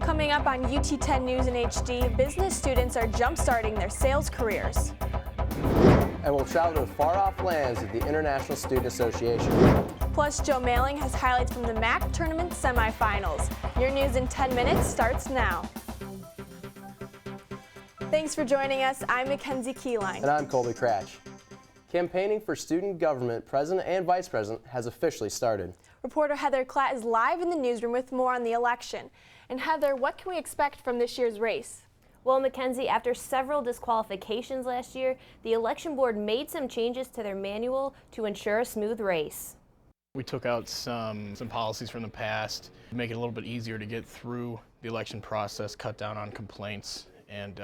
Coming up on UT10 News in HD, business students are jump-starting their sales careers. And we'll travel to far-off lands of the International Student Association. Plus, Joe Mailing has highlights from the MAC tournament semifinals. Your news in 10 minutes starts now. Thanks for joining us. I'm Mackenzie Keyline. And I'm Colby Cratch. Campaigning for student government president and vice president has officially started. Reporter Heather Klatt is live in the newsroom with more on the election. And Heather, what can we expect from this year's race? Well, Mackenzie, after several disqualifications last year, the election board made some changes to their manual to ensure a smooth race. We took out some policies from the past to make it a little bit easier to get through the election process, cut down on complaints, and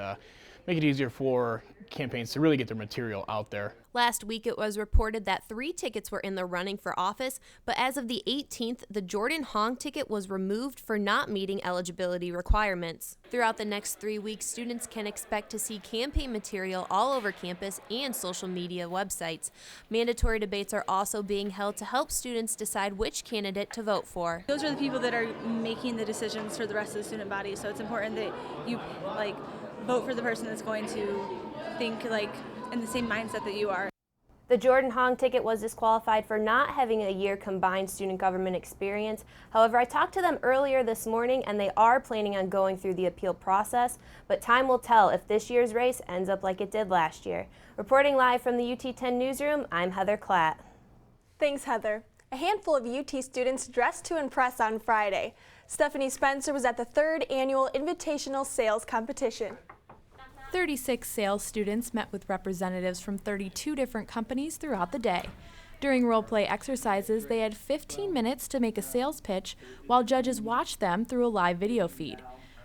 make it easier for campaigns to really get their material out there. Last week it was reported that 3 tickets were in the running for office, but as of the 18th, the Jordan Hong ticket was removed for not meeting eligibility requirements. Throughout the next 3 weeks, students can expect to see campaign material all over campus and social media websites. Mandatory debates are also being held to help students decide which candidate to vote for. Those are the people that are making the decisions for the rest of the student body, so it's important that you vote for the person that's going to think in the same mindset that you are. The Jordan Hong ticket was disqualified for not having a year combined student government experience. However, I talked to them earlier this morning and they are planning on going through the appeal process, but time will tell if this year's race ends up like it did last year. Reporting live from the UT10 newsroom, I'm Heather Klatt. Thanks, Heather. A handful of UT students dressed to impress on Friday. Stephanie Spencer was at the 3rd annual Invitational Sales Competition. 36 sales students met with representatives from 32 different companies throughout the day. During role-play exercises, they had 15 minutes to make a sales pitch while judges watched them through a live video feed.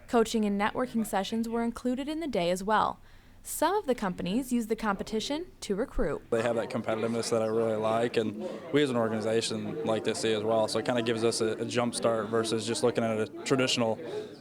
Coaching and networking sessions were included in the day as well. Some of the companies use the competition to recruit. They have that competitiveness that I really like, and we as an organization like to see as well. So it kind of gives us a jump start versus just looking at a traditional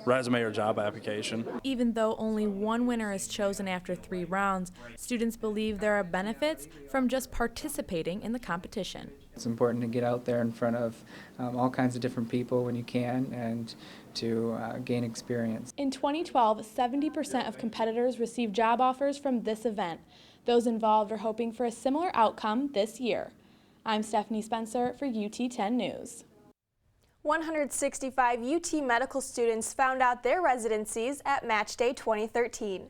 resume or job application. Even though only one winner is chosen after 3 rounds, students believe there are benefits from just participating in the competition. It's important to get out there in front of all kinds of different people when you can and to gain experience. In 2012, 70% of competitors received job offers from this event. Those involved are hoping for a similar outcome this year. I'm Stephanie Spencer for UT10 News. 165 UT medical students found out their residencies at Match Day 2013.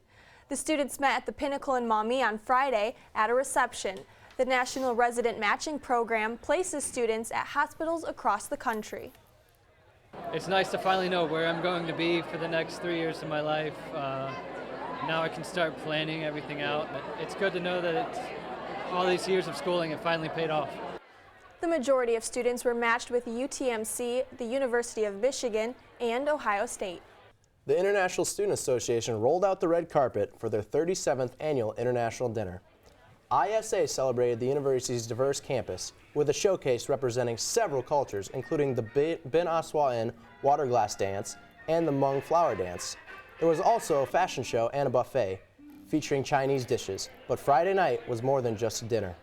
The students met at the Pinnacle in Maumee on Friday at a reception. The National Resident Matching Program places students at hospitals across the country. It's nice to finally know where I'm going to be for the next 3 years of my life. Now I can start planning everything out. It's good to know that all these years of schooling have finally paid off. The majority of students were matched with UTMC, the University of Michigan, and Ohio State. The International Student Association rolled out the red carpet for their 37th annual International Dinner. ISA celebrated the university's diverse campus with a showcase representing several cultures, including the Ben Aswa water glass dance and the Hmong flower dance. There was also a fashion show and a buffet featuring Chinese dishes, but Friday night was more than just a dinner.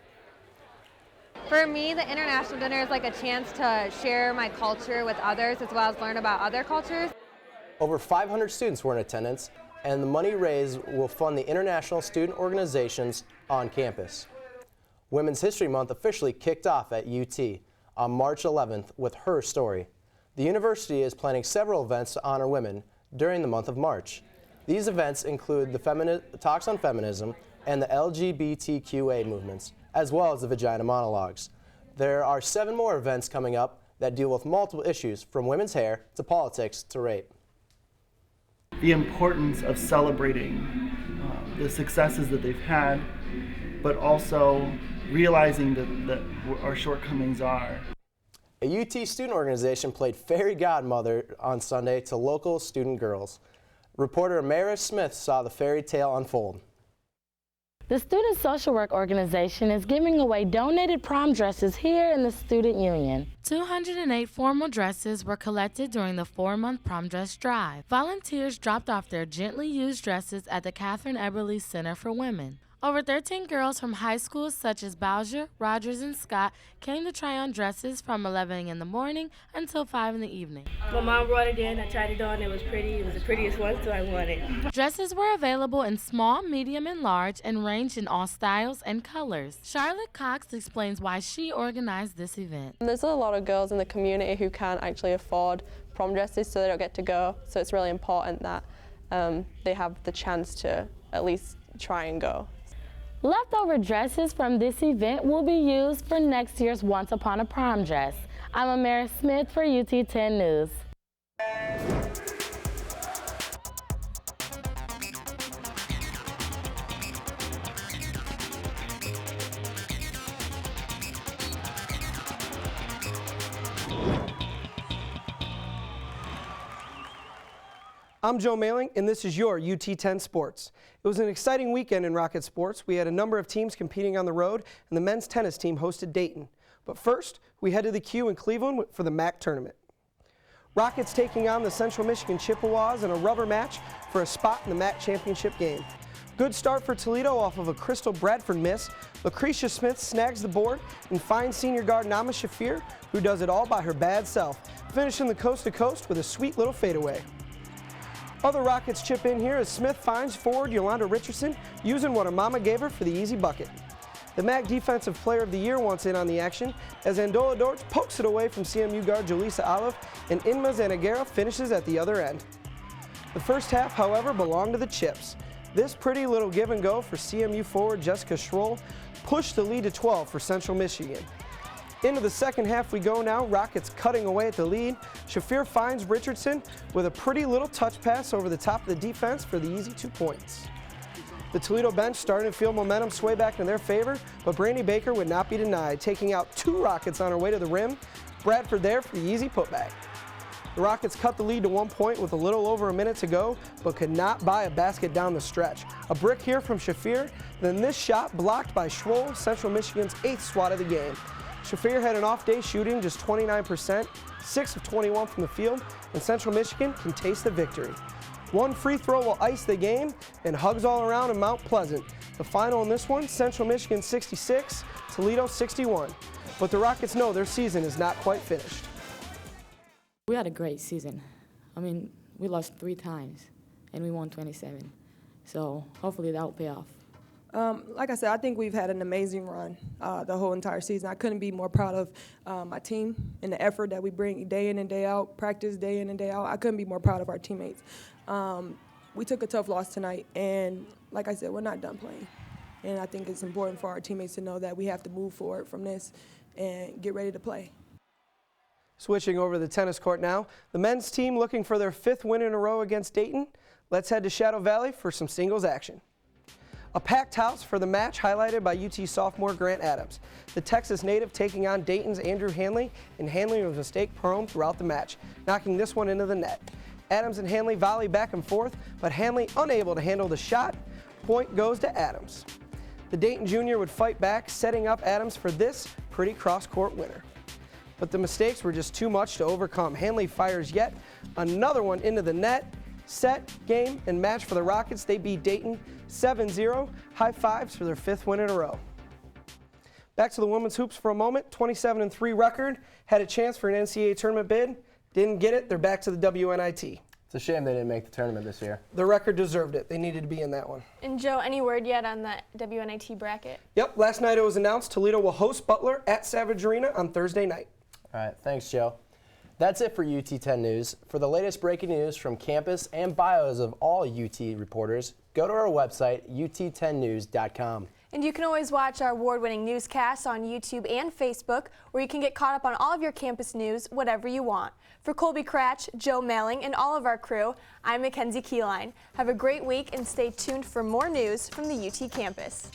For me, the International Dinner is like a chance to share my culture with others as well as learn about other cultures. Over 500 students were in attendance, and the money raised will fund the international student organizations on campus. Women's History Month officially kicked off at UT on March 11th with Her Story. The university is planning several events to honor women during the month of March. These events include the talks on feminism and the LGBTQA movements, as well as the vagina monologues. There are 7 more events coming up that deal with multiple issues, from women's hair to politics to rape. The importance of celebrating the successes that they've had, but also realizing that our shortcomings are. A UT student organization played fairy godmother on Sunday to local student girls. Reporter Amara Smith saw the fairy tale unfold. The Student Social Work Organization is giving away donated prom dresses here in the Student Union. 208 formal dresses were collected during the 4-month prom dress drive. Volunteers dropped off their gently used dresses at the Catherine Eberly Center for Women. Over 13 girls from high schools such as Bowser, Rogers, and Scott came to try on dresses from 11 in the morning until 5 in the evening. My mom brought it in. I tried it on. It was pretty. It was the prettiest one, so I won it. Dresses were available in small, medium, and large and ranged in all styles and colors. Charlotte Cox explains why she organized this event. There's a lot of girls in the community who can't actually afford prom dresses, so they don't get to go. So it's really important that they have the chance to at least try and go. Leftover dresses from this event will be used for next year's Once Upon a Prom dress. I'm Amara Smith for UT 10 News. I'm Joe Mailing, and this is your UT 10 Sports. It was an exciting weekend in Rocket Sports. We had a number of teams competing on the road, and the men's tennis team hosted Dayton. But first, we head to the Q in Cleveland for the MAC tournament. Rockets taking on the Central Michigan Chippewas in a rubber match for a spot in the MAC championship game. Good start for Toledo off of a Crystal Bradford miss. Lucretia Smith snags the board and finds senior guard Naama Shafir, who does it all by her bad self, finishing the coast-to-coast with a sweet little fadeaway. Other Rockets chip in here as Smith finds forward Yolanda Richardson using what her mama gave her for the easy bucket. The MAC Defensive Player of the Year wants in on the action as Andola Dortch pokes it away from CMU guard Jolisa Olive and Inma Zanagera finishes at the other end. The first half, however, belonged to the Chips. This pretty little give and go for CMU forward Jessica Schroll pushed the lead to 12 for Central Michigan. Into the second half we go now, Rockets cutting away at the lead. Shafir finds Richardson with a pretty little touch pass over the top of the defense for the easy 2 points. The Toledo bench starting to feel momentum sway back in their favor, but Brandy Baker would not be denied, taking out 2 Rockets on her way to the rim. Bradford there for the easy putback. The Rockets cut the lead to 1 point with a little over a minute to go, but could not buy a basket down the stretch. A brick here from Shafir, then this shot blocked by Schroll, Central Michigan's 8th swat of the game. Shafir had an off day shooting just 29%, 6 of 21 from the field, and Central Michigan can taste the victory. 1 free throw will ice the game, and hugs all around in Mount Pleasant. The final in this one, Central Michigan 66, Toledo 61. But the Rockets know their season is not quite finished. We had a great season. I mean, we lost 3 times, and we won 27. So hopefully that will pay off. Like I said, I think we've had an amazing run the whole entire season. I couldn't be more proud of my team and the effort that we bring day in and day out, practice day in and day out. I couldn't be more proud of our teammates. We took a tough loss tonight, and like I said, we're not done playing. And I think it's important for our teammates to know that we have to move forward from this and get ready to play. Switching over to the tennis court now, the men's team looking for their 5th win in a row against Dayton. Let's head to Shadow Valley for some singles action. A packed house for the match highlighted by UT sophomore Grant Adams. The Texas native taking on Dayton's Andrew Hanley, and Hanley was mistake prone throughout the match, knocking this one into the net. Adams and Hanley volley back and forth, but Hanley unable to handle the shot. Point goes to Adams. The Dayton junior would fight back, setting up Adams for this pretty cross-court winner. But the mistakes were just too much to overcome. Hanley fires yet another one into the net. Set, game, and match for the Rockets. They beat Dayton 7-0. High fives for their 5th win in a row. Back to the women's hoops for a moment. 27-3 record. Had a chance for an NCAA tournament bid. Didn't get it. They're back to the WNIT. It's a shame they didn't make the tournament this year. The record deserved it. They needed to be in that one. And Joe, any word yet on the WNIT bracket? Yep, last night it was announced Toledo will host Butler at Savage Arena on Thursday night. All right, thanks, Joe. That's it for UT 10 News. For the latest breaking news from campus and bios of all UT reporters, go to our website, ut10news.com. And you can always watch our award-winning newscasts on YouTube and Facebook, where you can get caught up on all of your campus news, whatever you want. For Colby Cratch, Joe Melling, and all of our crew, I'm Mackenzie Keyline. Have a great week and stay tuned for more news from the UT campus.